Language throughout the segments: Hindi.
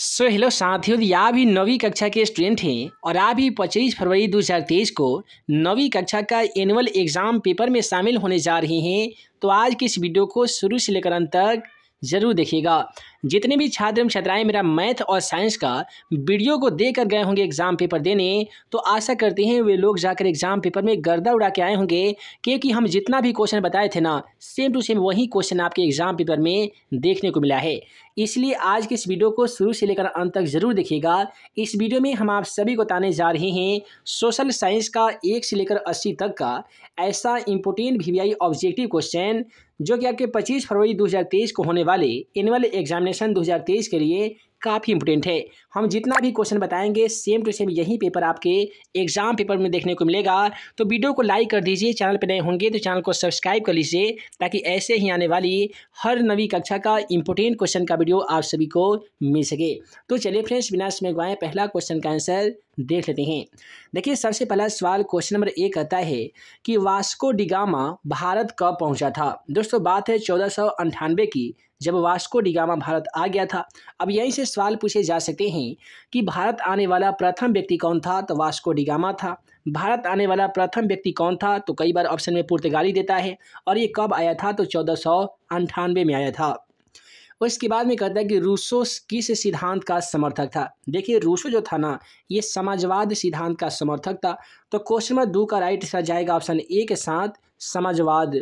हेलो साथियों, यदि आप भी 9वीं कक्षा के स्टूडेंट हैं और आप भी 25 फरवरी 2023 को 9वीं कक्षा का एनुअल एग्ज़ाम पेपर में शामिल होने जा रहे हैं, तो आज की इस वीडियो को शुरू से लेकर अंत तक ज़रूर देखिएगा। जितने भी छात्र एवं छात्राएं मेरा मैथ और साइंस का वीडियो को देकर गए होंगे एग्ज़ाम पेपर देने, तो आशा करते हैं वे लोग जाकर एग्ज़ाम पेपर में गर्दा उड़ा के आए होंगे, क्योंकि हम जितना भी क्वेश्चन बताए थे ना, सेम टू सेम वही क्वेश्चन आपके एग्ज़ाम पेपर में देखने को मिला है। इसलिए आज के इस वीडियो को शुरू से लेकर अंत तक ज़रूर देखिएगा। इस वीडियो में हम आप सभी को बताने जा रहे हैं सोशल साइंस का 1 से लेकर 80 तक का ऐसा इंपॉर्टेंट वीवीआई ऑब्जेक्टिव क्वेश्चन जो कि आपके 25 फरवरी 2023 को होने वाले एनुअल एग्जामिनेशन 2023 के लिए काफ़ी इंपॉर्टेंट है। हम जितना भी क्वेश्चन बताएंगे सेम टू सेम यही पेपर आपके एग्जाम पेपर में देखने को मिलेगा। तो वीडियो को लाइक कर दीजिए, चैनल पर नए होंगे तो चैनल को सब्सक्राइब कर लीजिए, ताकि ऐसे ही आने वाली हर 9वीं कक्षा का इंपॉर्टेंट क्वेश्चन का वीडियो आप सभी को मिल सके। तो चलिए फ्रेंड्स, बिना समय गवाए पहला क्वेश्चन का आंसर देख लेते हैं। देखिए, सबसे पहला सवाल क्वेश्चन नंबर 1 आता है कि वास्को डी गामा भारत कब पहुंचा था। दोस्तों, बात है 1498 की, जब वास्को डी गामा भारत आ गया था। अब यहीं से सवाल पूछे जा सकते हैं कि भारत आने वाला प्रथम व्यक्ति कौन था, तो वास्को डी गामा था। भारत आने वाला प्रथम व्यक्ति कौन था, तो कई बार ऑप्शन में पुर्तगाली देता है, और ये कब आया था, तो 1498 में आया था। उसके बाद में कहता है कि रूसो किस सिद्धांत का समर्थक था। देखिए, रूसो जो था ना, ये समाजवाद सिद्धांत का समर्थक था। तो क्वेश्चन नंबर 2 का राइट आंसर जाएगा ऑप्शन ए के साथ, समाजवाद।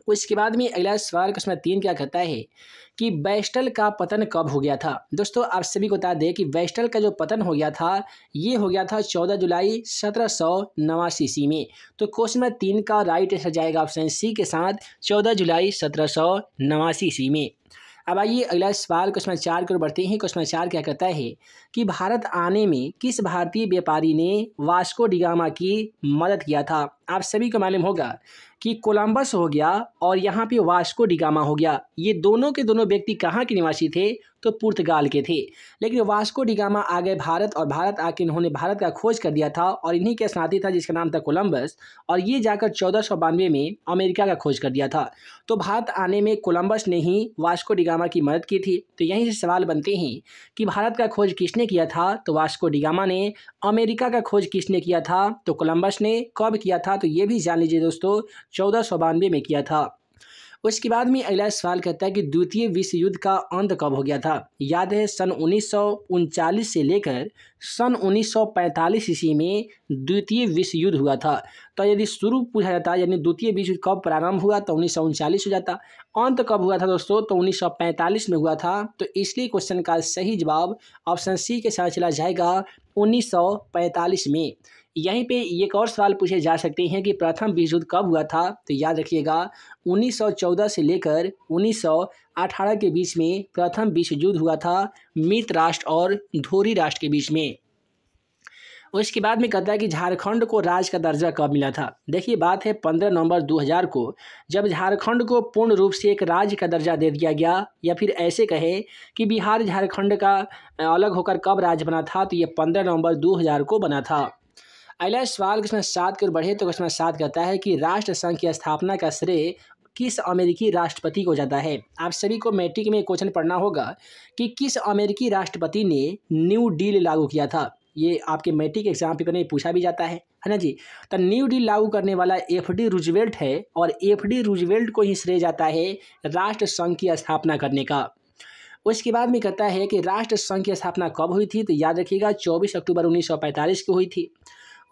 उसके बाद में अगला सवाल क्वेश्चन 3 क्या कहता है कि बेस्टल का पतन कब हो गया था। दोस्तों, आप सभी को बता दें कि बेस्टल का जो पतन हो गया था, ये हो गया था 14 जुलाई 1789 ईस्वी में। तो क्वेश्चन नंबर 3 का राइट आंसर जाएगा ऑप्शन सी के साथ, 14 जुलाई 1789 ईस्वी में। अब आइए अगला सवाल क्वेश्चन 4 की ओर बढ़ते हैं। क्वेश्चन 4 क्या कहता है कि भारत आने में किस भारतीय व्यापारी ने वास्को डी गामा की मदद किया था। आप सभी को मालूम होगा कि कोलंबस हो गया और यहाँ पे वास्को डी गामा हो गया। ये दोनों के दोनों व्यक्ति कहाँ के निवासी थे, तो पुर्तगाल के थे। लेकिन वास्को डी गामा आ गए भारत, और भारत आके इन्होंने भारत का खोज कर दिया था, और इन्हीं के साथी था जिसका नाम था कोलंबस, और ये जाकर 1492 में अमेरिका का खोज कर दिया था। तो भारत आने में कोलंबस ने ही वास्को डी गामा की मदद की थी। तो यहीं से सवाल बनते हैं कि भारत का खोज किसने किया था, तो वास्को डी गामा ने। अमेरिका का खोज किसने किया था, तो कोलंबस ने। कब किया था, तो ये भी जान लीजिए दोस्तों, 1492 में किया था। उसके बाद में अगला सवाल कहता है कि द्वितीय विश्व युद्ध का अंत कब हो गया था। याद है, सन 1939 से लेकर सन 1945 ईस्वी में द्वितीय विश्व युद्ध हुआ था। तो यदि शुरू पूछा जाता यानी द्वितीय विश्व युद्ध कब प्रारंभ हुआ, तो 1939 हो जाता। अंत कब हुआ था दोस्तों, तो 1945 में हुआ था। तो इसलिए क्वेश्चन का सही जवाब ऑप्शन सी के साथ चला जाएगा, 1945 में। यहीं पे एक और सवाल पूछे जा सकते हैं कि प्रथम विश्व युद्ध कब हुआ था। तो याद रखिएगा, 1914 से लेकर 1918 के बीच में प्रथम विश्व युद्ध हुआ था, मित्र राष्ट्र और धोरी राष्ट्र के बीच में। उसके बाद में कहता है कि झारखंड को राज्य का दर्जा कब मिला था। देखिए, बात है 15 नवंबर 2000 को, जब झारखंड को पूर्ण रूप से एक राज्य का दर्जा दे दिया गया, या फिर ऐसे कहे कि बिहार झारखंड का अलग होकर कब राज्य बना था, तो ये 15 नवंबर 2000 को बना था। अगला सवाल क्वेश्चन 7 की ओर बढ़े तो क्वेश्चन 7 कहता है कि राष्ट्र संघ की स्थापना का श्रेय किस अमेरिकी राष्ट्रपति को जाता है। आप सभी को मैट्रिक में क्वेश्चन पढ़ना होगा कि किस अमेरिकी राष्ट्रपति ने न्यू डील लागू किया था। ये आपके मैट्रिक एग्जाम पेपर में पूछा भी जाता है ना जी। तो न्यू डील लागू करने वाला एफडी रूजवेल्ट है, और एफडी रूजवेल्ट को ही श्रेय जाता है राष्ट्र संघ की स्थापना करने का। उसके बाद में कहता है कि राष्ट्र संघ की स्थापना कब हुई थी, तो याद रखिएगा 24 अक्टूबर 1945 को हुई थी।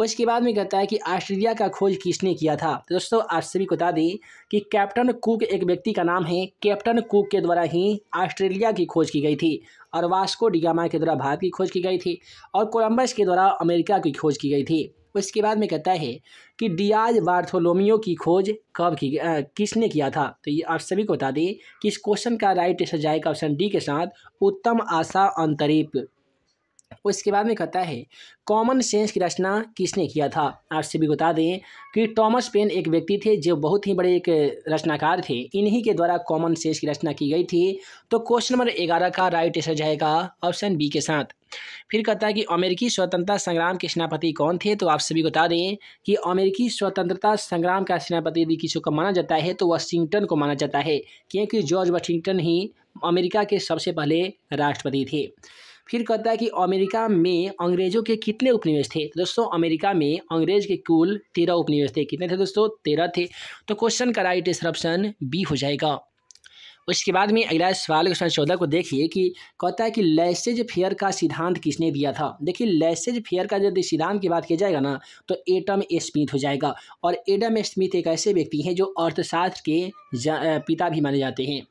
उसके बाद में कहता है कि ऑस्ट्रेलिया का खोज किसने किया था। तो दोस्तों, आप सभी को बता दें कि कैप्टन कुक एक व्यक्ति का नाम है। कैप्टन कुक के द्वारा ही ऑस्ट्रेलिया की खोज की गई थी, और वास्को डी गामा के द्वारा भारत की खोज की गई थी, और कोलंबस के द्वारा अमेरिका की खोज की गई थी। उसके बाद में कहता है कि डियाज बार्थोलोमियो की खोज कब की किसने किया था। तो ये आप सभी को बता दें कि इस क्वेश्चन का राइट आंसर जाएगा ऑप्शन डी के साथ, उत्तम आशा अंतरिप। उसके बाद में कहता है कॉमन सेंस की रचना किसने किया था। आप सभी को बता दें कि टॉमस पेन एक व्यक्ति थे जो बहुत ही बड़े एक रचनाकार थे। इन्हीं के द्वारा कॉमन सेंस की रचना की गई थी। तो क्वेश्चन नंबर 11 का राइट आंसर जाएगा ऑप्शन बी के साथ। फिर कहता है कि अमेरिकी स्वतंत्रता संग्राम के सेनापति कौन थे, तो आप सभी को बता दें कि अमेरिकी स्वतंत्रता संग्राम का सेनापति यदि किसी को माना जाता है तो वाशिंगटन को माना जाता है, क्योंकि जॉर्ज वाशिंगटन ही अमेरिका के सबसे पहले राष्ट्रपति थे। फिर कहता है कि अमेरिका में अंग्रेजों के कितने उपनिवेश थे। तो दोस्तों अमेरिका में अंग्रेज के कुल 13 उपनिवेश थे। कितने थे दोस्तों? 13 थे। तो क्वेश्चन का राइट आंसर ऑप्शन बी हो जाएगा। उसके बाद में अगला सवाल क्वेश्चन 14 को देखिए कि कहता है कि लैसेज फेयर का सिद्धांत किसने दिया था। देखिए लैसेज फेयर का यदि सिद्धांत की बात की जाएगा ना तो एडम स्मिथ हो जाएगा। और एडम स्मिथ एक ऐसे व्यक्ति हैं जो अर्थशास्त्र के पिता भी माने जाते हैं।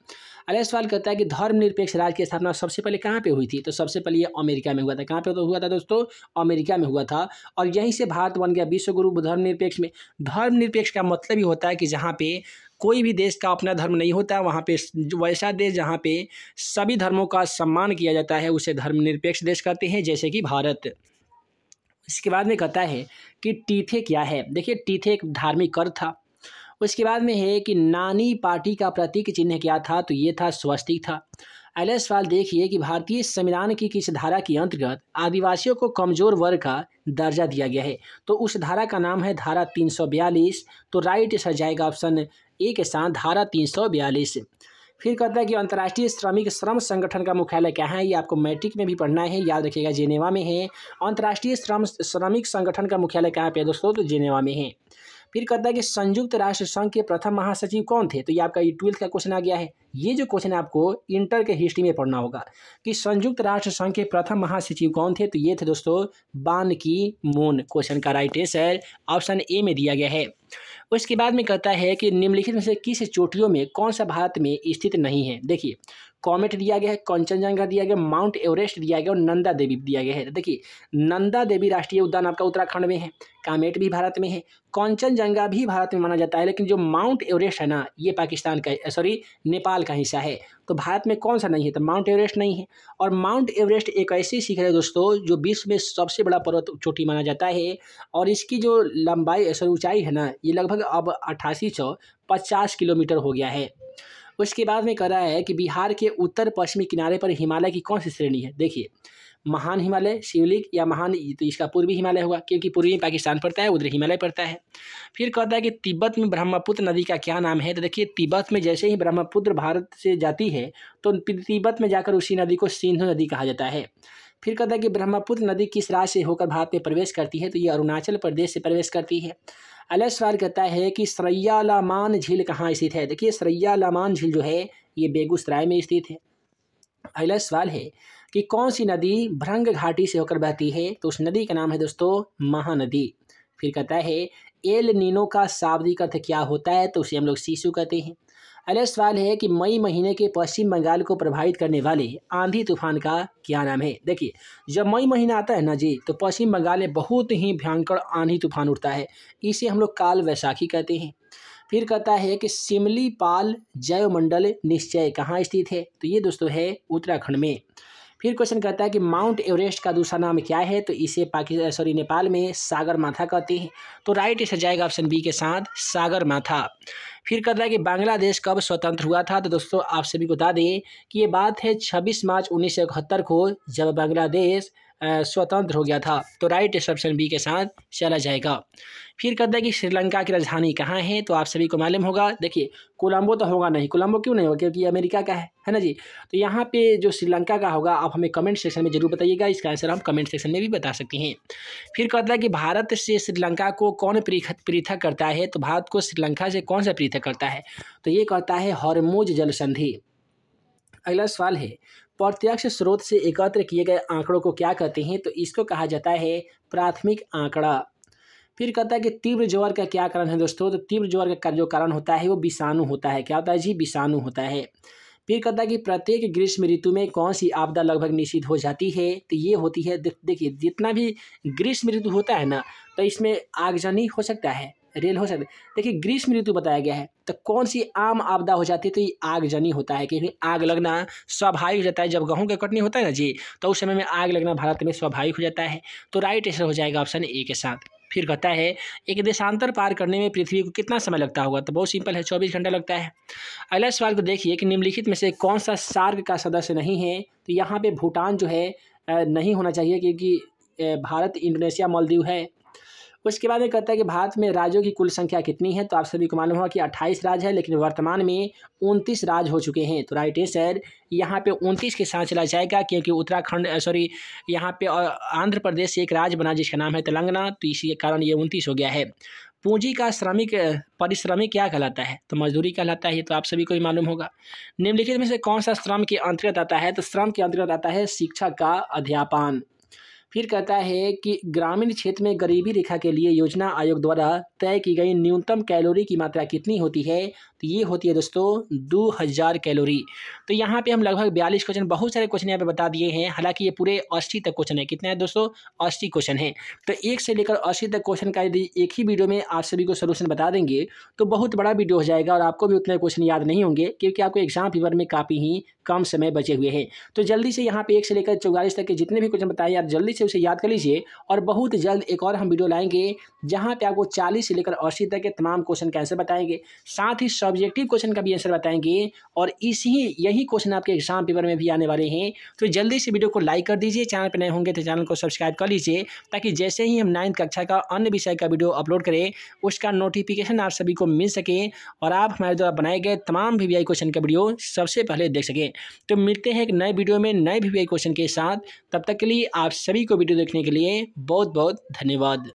अगला सवाल कहता है कि धर्मनिरपेक्ष राज्य की स्थापना सबसे पहले कहाँ पे हुई थी। तो सबसे पहले ये अमेरिका में हुआ था। कहाँ पे तो हुआ था दोस्तों? अमेरिका में हुआ था। और यहीं से भारत बन गया विश्व गुरु धर्मनिरपेक्ष में। धर्मनिरपेक्ष का मतलब ही होता है कि जहाँ पे कोई भी देश का अपना धर्म नहीं होता, वहाँ पे वैसा देश जहाँ पे सभी धर्मों का सम्मान किया जाता है उसे धर्मनिरपेक्ष देश कहते हैं, जैसे कि भारत। इसके बाद में कहता है कि टीथे क्या है। देखिए टीथे एक धार्मिक कर था। उसके बाद में है कि नानी पार्टी का प्रतीक चिन्ह क्या था। तो ये था स्वस्तिक था। अगला सवाल देखिए कि भारतीय संविधान की किस धारा के अंतर्गत आदिवासियों को कमजोर वर्ग का दर्जा दिया गया है। तो उस धारा का नाम है धारा 342। तो राइट आंसर जाएगा ऑप्शन ए के साथ धारा 342। फिर कहता है कि अंतर्राष्ट्रीय श्रम संगठन का मुख्यालय क्या है। ये आपको मैट्रिक में भी पढ़ना है, याद रखिएगा जेनेवा में है। अंतर्राष्ट्रीय श्रमिक संगठन का मुख्यालय कहाँ पे है दोस्तों? तो जेनेवा में है। फिर कहता है कि संयुक्त राष्ट्र संघ के प्रथम महासचिव कौन थे। तो ये आपका 12th का क्वेश्चन आ गया है। ये जो क्वेश्चन आपको इंटर के हिस्ट्री में पढ़ना होगा कि संयुक्त राष्ट्र संघ के प्रथम महासचिव कौन थे। तो ये थे दोस्तों बान की मून। क्वेश्चन का राइट आंसर ऑप्शन ए में दिया गया है। उसके बाद में कहता है कि निम्नलिखित में से किस चोटियों में कौन सा भारत में स्थित नहीं है। देखिए कॉमेट दिया गया है, कंचनजंगा दिया गया, माउंट एवरेस्ट दिया गया और नंदा देवी दिया गया है। देखिए नंदा देवी राष्ट्रीय उद्यान आपका उत्तराखंड में है, कामेट भी भारत में है, कंचनजंगा भी भारत में माना जाता है, लेकिन जो माउंट एवरेस्ट है ना ये पाकिस्तान का नेपाल का हिस्सा है। तो भारत में कौन सा नहीं है? तो माउंट एवरेस्ट नहीं है। और माउंट एवरेस्ट एक ऐसी शिखर है दोस्तों जो विश्व में सबसे बड़ा पर्वत चोटी माना जाता है। और इसकी जो लंबाई ऊंचाई है ना ये लगभग अब 8850 किलोमीटर हो गया है। उसके बाद में कह रहा है कि बिहार के उत्तर पश्चिमी किनारे पर हिमालय की कौन सी श्रेणी है। देखिए महान हिमालय, शिवलिक या महान, तो इसका पूर्वी हिमालय होगा क्योंकि पूर्वी पाकिस्तान पड़ता है, उधर हिमालय पड़ता है। फिर कहता है कि तिब्बत में ब्रह्मपुत्र नदी का क्या नाम है। तो देखिए तिब्बत में जैसे ही ब्रह्मपुत्र भारत से जाती है तो तिब्बत में जाकर उसी नदी को सिंधु नदी कहा जाता है। फिर कहता है कि ब्रह्मपुत्र नदी किस राज्य से होकर भारत में प्रवेश करती है। तो ये अरुणाचल प्रदेश से प्रवेश करती है। अगला सवाल कहता है कि सरैया लामान झील कहाँ स्थित है। देखिए सरैया लामान झील जो है ये बेगूसराय में स्थित है। अगला सवाल है कि कौन सी नदी भ्रंग घाटी से होकर बहती है। तो उस नदी का नाम है दोस्तों महानदी। फिर कहता है एल नीनो का शाब्दिक अर्थ क्या होता है। तो उसे हम लोग सीसू कहते हैं। अगला सवाल है कि मई महीने के पश्चिम बंगाल को प्रभावित करने वाले आंधी तूफान का क्या नाम है। देखिए जब मई महीना आता है ना जी तो पश्चिम बंगाल में बहुत ही भयंकर आंधी तूफान उठता है, इसे हम लोग काल वैशाखी कहते हैं। फिर कहता है कि सिमलीपाल जैवमंडल निश्चय कहाँ स्थित है। तो ये दोस्तों है उत्तराखंड में। फिर क्वेश्चन कहता है कि माउंट एवरेस्ट का दूसरा नाम क्या है। तो इसे नेपाल में सागर माथा कहते हैं। तो राइट आंसर जाएगा ऑप्शन बी के साथ सागर माथा। फिर कहता है कि बांग्लादेश कब स्वतंत्र हुआ था। तो दोस्तों आप सभी को बता दें कि ये बात है 26 मार्च 1971 को, जब बांग्लादेश स्वतंत्र हो गया था। तो राइट ऑप्शन बी के साथ चला जाएगा। फिर कहता है कि श्रीलंका की राजधानी कहाँ है। तो आप सभी को मालूम होगा, देखिए कोलंबो तो होगा नहीं। कोलंबो क्यों नहीं होगा? क्योंकि अमेरिका का है ना जी। तो यहाँ पे जो श्रीलंका का होगा आप हमें कमेंट सेक्शन में जरूर बताइएगा। इसका आंसर हम कमेंट सेक्शन में भी बता सकते हैं। फिर कहता है कि भारत से श्रीलंका को कौन पृथक करता है। तो भारत को श्रीलंका से कौन सा पृथक करता है। तो ये कहता है हॉर्मुज जल संधि। अगला सवाल है प्रत्यक्ष स्रोत से एकत्र किए गए आंकड़ों को क्या कहते हैं। तो इसको कहा जाता है प्राथमिक आंकड़ा। फिर कहता है कि तीव्र ज्वर का क्या कारण है दोस्तों। तो तीव्र ज्वर का जो कारण होता है वो विषाणु होता है। क्या होता है जी? विषाणु होता है। फिर कहता है कि प्रत्येक ग्रीष्म ऋतु में कौन सी आपदा लगभग निषिद्ध हो जाती है। तो ये होती है, देखिए जितना भी ग्रीष्म ऋतु होता है ना तो इसमें आगजनी हो सकता है, रेल हो सकता है। देखिए ग्रीष्म ऋतु बताया गया है तो कौन सी आम आपदा हो जाती है। तो ये आगजनी होता है क्योंकि आग लगना स्वाभाविक हो जाता है। जब गेहूं का कटनी होता है ना जी तो उस समय में आग लगना भारत में स्वाभाविक हो जाता है। तो राइट आंसर हो जाएगा ऑप्शन ए के साथ। फिर कहता है एक देशांतर पार करने में पृथ्वी को कितना समय लगता होगा। तो बहुत सिंपल है, 24 घंटा लगता है। अगला सवाल को देखिए कि निम्नलिखित में से कौन सा सार्क का सदस्य नहीं है। तो यहाँ पे भूटान जो है नहीं होना चाहिए, क्योंकि भारत, इंडोनेशिया, मालदीव है। उसके बाद में कहता है कि भारत में राज्यों की कुल संख्या कितनी है, तो आप सभी को मालूम होगा कि 28 राज्य है, लेकिन वर्तमान में 29 राज्य हो चुके हैं। तो राइट आंसर यहाँ पे 29 के साथ चला जाएगा, क्योंकि उत्तराखंड यहाँ पे आंध्र प्रदेश से एक राज्य बना जिसका नाम है तेलंगाना, तो इसी के कारण ये 29 हो गया है। पूंजी का परिश्रमिक क्या कहलाता है, तो मजदूरी कहलाता है, ये तो आप सभी को ही मालूम होगा। निम्नलिखित में से कौन सा श्रम के अंतर्गत आता है, तो श्रम के अंतर्गत आता है शिक्षा का अध्यापन। फिर कहता है कि ग्रामीण क्षेत्र में गरीबी रेखा के लिए योजना आयोग द्वारा तय की गई न्यूनतम कैलोरी की मात्रा कितनी होती है, तो ये होती है दोस्तों 2000 कैलोरी। तो यहाँ पे हम लगभग 42 क्वेश्चन, बहुत सारे क्वेश्चन यहाँ पे बता दिए हैं। हालांकि ये पूरे 80 तक क्वेश्चन है। कितने हैं दोस्तों? 80 क्वेश्चन है। तो 1 से लेकर 80 तक क्वेश्चन का यदि एक ही वीडियो में आप सभी को सोल्यूशन बता देंगे तो बहुत बड़ा वीडियो हो जाएगा और आपको भी उतने क्वेश्चन याद नहीं होंगे, क्योंकि आपको एग्जाम पेपर में काफ़ी ही कम समय बचे हुए हैं। तो जल्दी से यहाँ पे 1 से लेकर 44 तक के जितने भी क्वेश्चन बताए आप जल्दी से उसे याद कर लीजिए, और बहुत जल्द एक और हम वीडियो लाएंगे जहाँ पे आपको 40 से लेकर 80 तक के तमाम क्वेश्चन का आंसर बताएंगे, साथ ही सब्जेक्टिव क्वेश्चन का भी आंसर बताएंगे, और यही क्वेश्चन आपके एग्जाम पेपर में भी आने वाले हैं। तो जल्दी से वीडियो को लाइक कर दीजिए, चैनल पर नए होंगे तो चैनल को सब्सक्राइब कर लीजिए, ताकि जैसे ही हम 9th कक्षा का अन्य विषय का वीडियो अपलोड करें उसका नोटिफिकेशन आप सभी को मिल सके, और आप हमारे द्वारा बनाए गए तमाम VVI क्वेश्चन का वीडियो सबसे पहले देख सकें। तो मिलते हैं एक नए वीडियो में नए VVI क्वेश्चन के साथ। तब तक के लिए आप सभी को वीडियो देखने के लिए बहुत बहुत धन्यवाद।